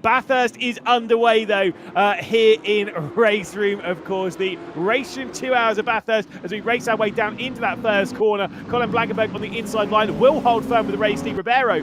Bathurst is underway though here in Race Room, of course. The Race Room 2 hours of Bathurst as we race our way down into that first corner. Colin Blankenberg on the inside line will hold firm with the race lead. Ribeiro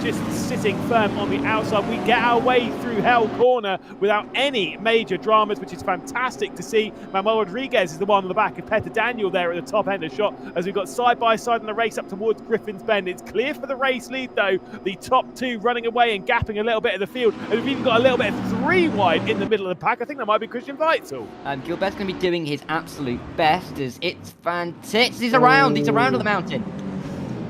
just sitting firm on the outside. We get our way through Hell Corner without any major dramas, which is fantastic to see. Manuel Rodriguez is the one on the back of Peter Daniel there at the top end of shot as we've got side by side in the race up towards Griffin's Bend. It's clear for the race lead though. The top two running away and gapping a little bit of the field. And we've even got a little bit of three wide in the middle of the pack. I think that might be Christian Weitzel. Gilbert's going to be doing his absolute best as it's fantastic. He's around on the mountain.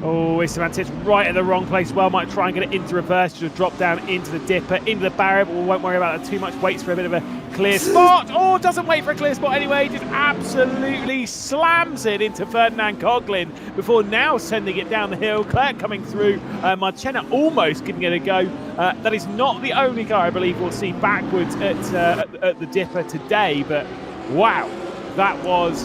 Oh, it's right at the wrong place. Well, might try and get it into reverse, just drop down into the dipper, into the barrier, but we won't worry about that too much. Waits for a bit of a clear spot. Oh, doesn't wait for a clear spot anyway. Just absolutely slams it into Ferdinand Coughlin before now sending it down the hill. Claire coming through. Marchena almost giving it a go. That is not the only car I believe we'll see backwards at the dipper today, but wow, that was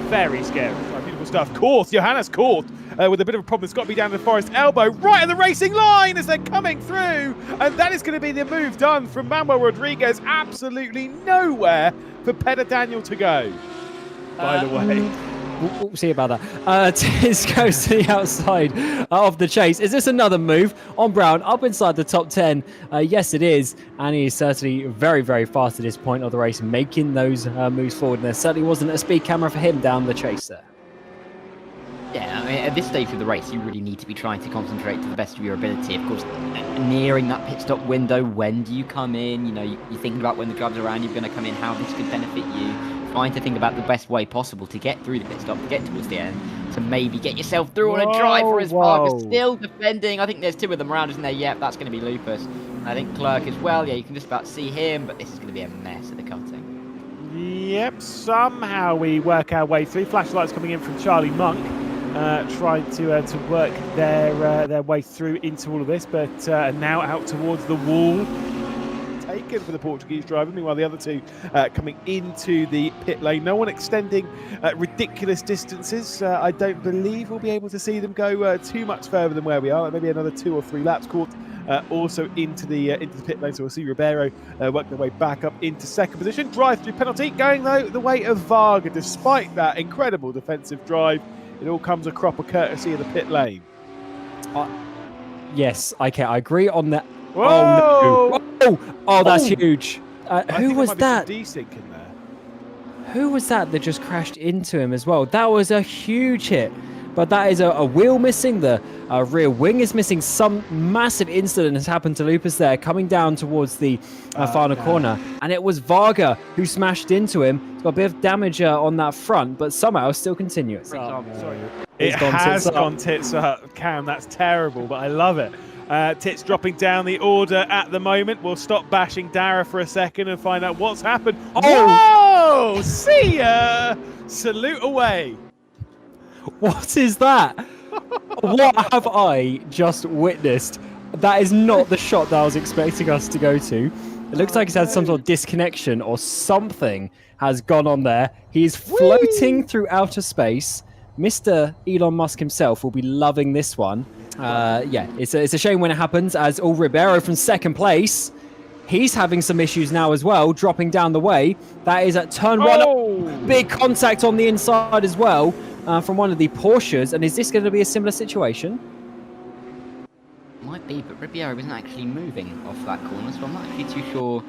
very scary. Beautiful stuff. Korth, Johannes Korth, with a bit of a problem. It's got to be down to the Forest elbow, right at the racing line as they're coming through. And that is going to be the move done from Manuel Rodriguez. Absolutely nowhere for Peter Daniel to go, by the way. We'll see about that. Tiz goes to the outside of the chase. Is this another move on Brown up inside the top 10? Yes, it is. And he is certainly very, very fast at this point of the race, making those moves forward. And there certainly wasn't a speed camera for him down the chase there. Yeah, I mean, at this stage of the race, you really need to be trying to concentrate to the best of your ability. Of course, nearing that pit stop window, when do you come in? You know, you're thinking about when the driver's around, you're going to come in, how this could benefit you. Trying to think about the best way possible to get through the pit stop, to get towards the end, to maybe get yourself through on a driver as Vargas still defending. I think there's two of them around, isn't there? Yep, that's going to be Lupus. I think Clerk as well. Yeah, you can just about see him, but this is going to be a mess at the cutting. Yep, somehow we work our way through. Flashlights coming in from Charlie Monk, trying to work their way through into all of this, but now out towards the wall. Taken for the Portuguese driver, meanwhile the other two coming into the pit lane. No one extending ridiculous distances. I don't believe we'll be able to see them go too much further than where we are, like maybe another 2 or 3 laps. Caught also into the pit lane, so we'll see Ribeiro work their way back up into second position. Drive-through penalty going though the way of Varga. Despite that incredible defensive drive, it all comes a cropper courtesy of the pit lane. Yes, okay, I agree on that. Whoa! Oh, no. Oh, that's huge. Who was that? Desync in there. Who was that just crashed into him as well? That was a huge hit. But that is a wheel missing. The rear wing is missing. Some massive incident has happened to Lupus there, coming down towards the final corner. And it was Varga who smashed into him. He's got a bit of damage on that front, but somehow still continuous. Sorry. It has gone tits up. Cam, that's terrible, but I love it. Tits dropping down the order at the moment. We'll stop bashing Dara for a second and find out what's happened. Oh! Whoa! See ya! Salute away. What is that? What have I just witnessed? That is not the shot that I was expecting us to go to. It looks like he's had some sort of disconnection or something has gone on there. He's floating through outer space. Mr. Elon Musk himself will be loving this one. Yeah, it's a shame when it happens, as Ribeiro from second place. He's having some issues now as well, dropping down the way. That is at turn one. Big contact on the inside as well from one of the Porsches. And is this going to be a similar situation? Might be, but Ribeiro isn't actually moving off that corner, so I'm not actually too sure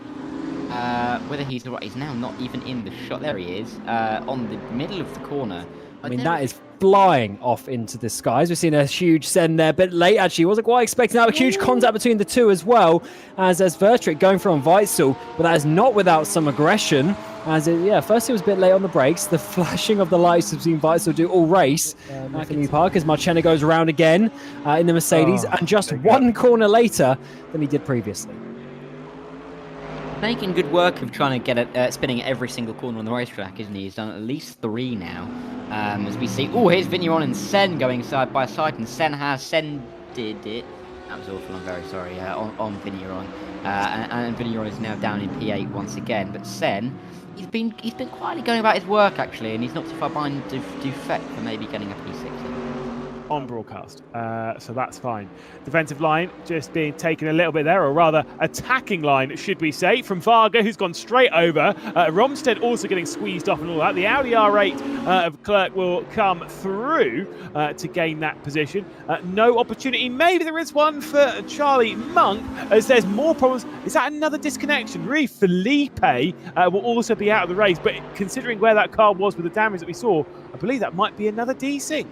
whether he's right. He's now not even in the shot. There he is, on the middle of the corner. I mean, that is flying off into the skies. We've seen a huge send there, a bit late actually. Wasn't quite expecting that. A huge contact between the two as well, as Vertrick going for on Weitzel, but that is not without some aggression. As first it was a bit late on the brakes. The flashing of the lights we've seen Weitzel do all race back in the park as Marchena goes around again in the Mercedes, and just one corner later than he did previously. Making good work of trying to get it spinning at every single corner on the racetrack, isn't he? He's done at least 3 now. As we see, here's Vigneron and Sen going side by side, and Sen did it. That was awful. I'm very sorry. On Vigneron, and Vigneron is now down in P8 once again. But Sen, he's been quietly going about his work actually, and he's not too far behind Dufek for maybe getting a P6. on broadcast, so that's fine. Defensive line just being taken a little bit there, or rather attacking line, should we say, from Varga, who's gone straight over. Romstead also getting squeezed off and all that. The Audi R8 of Clerk will come through to gain that position. No opportunity. Maybe there is one for Charlie Monk, as there's more problems. Is that another disconnection? Really, Felipe will also be out of the race, but considering where that car was with the damage that we saw, I believe that might be another desync.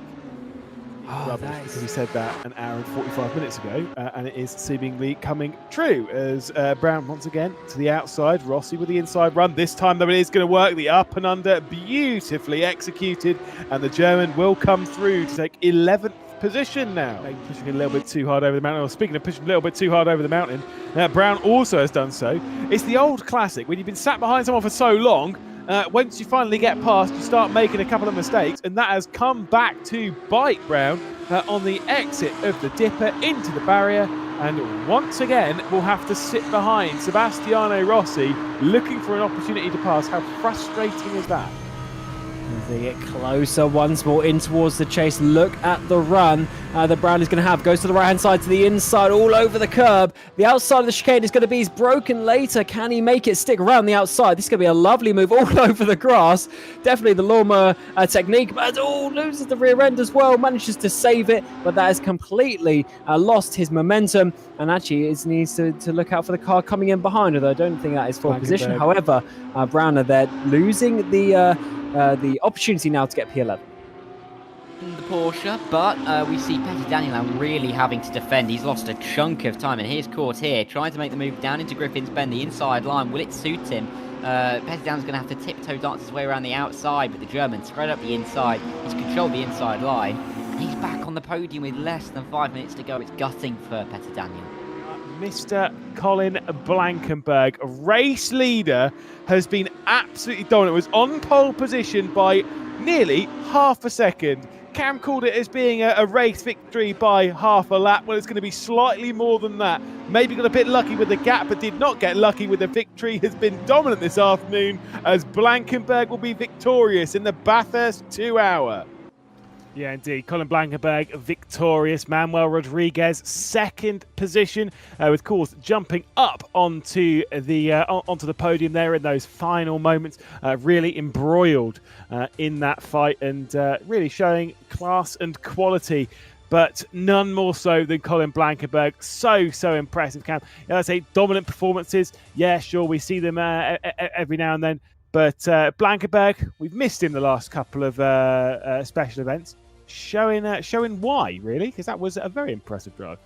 Because we said that an hour and 45 minutes ago, and it is seemingly coming true as Brown once again to the outside. Rossi with the inside run. This time, though, it is going to work. The up and under beautifully executed, and the German will come through to take 11th position now. Maybe pushing a little bit too hard over the mountain. Or speaking of pushing a little bit too hard over the mountain, Brown also has done so. It's the old classic when you've been sat behind someone for so long. Once you finally get past, you start making a couple of mistakes, and that has come back to bite Brown on the exit of the dipper into the barrier, and once again will have to sit behind Sebastiano Rossi, looking for an opportunity to pass. How frustrating is that? As they get closer once more in towards the chase, look at the run that Brown is going to have. Goes to the right-hand side, to the inside, all over the curb. The outside of the chicane is going to be broken later. Can he make it stick around the outside? This is going to be a lovely move all over the grass. Definitely the lawnmower technique, but loses the rear end as well. Manages to save it, but that has completely lost his momentum. And actually, needs to look out for the car coming in behind, although I don't think that is full position. However, Brown are there losing the opportunity now to get P11. The Porsche, but we see Petty Daniel really having to defend. He's lost a chunk of time, and here's caught here, trying to make the move down into Griffin's Bend, the inside line. Will it suit him? Petty Daniel's going to have to tiptoe dance his way around the outside, but the German spread up the inside. He's controlled the inside line, and he's back on the podium with less than 5 minutes to go. It's gutting for Petty Daniel. Mr. Colin Blankenberg, race leader, has been absolutely dominant. Was on pole position by nearly half a second. Cam called it as being a race victory by half a lap. Well, it's going to be slightly more than that. Maybe got a bit lucky with the gap, but did not get lucky with the victory. Has been dominant this afternoon, as Blankenberg will be victorious in the Bathurst 2 hour. Yeah, indeed. Colin Blankenberg victorious. Manuel Rodriguez second position, with course jumping up onto the podium there in those final moments. Really embroiled in that fight, and really showing class and quality. But none more so than Colin Blankenberg. So impressive, Cam. I say dominant performances. Yeah, sure, we see them every now and then. But Blankenberg, we've missed him the last couple of special events. Showing why, really, because that was a very impressive drive.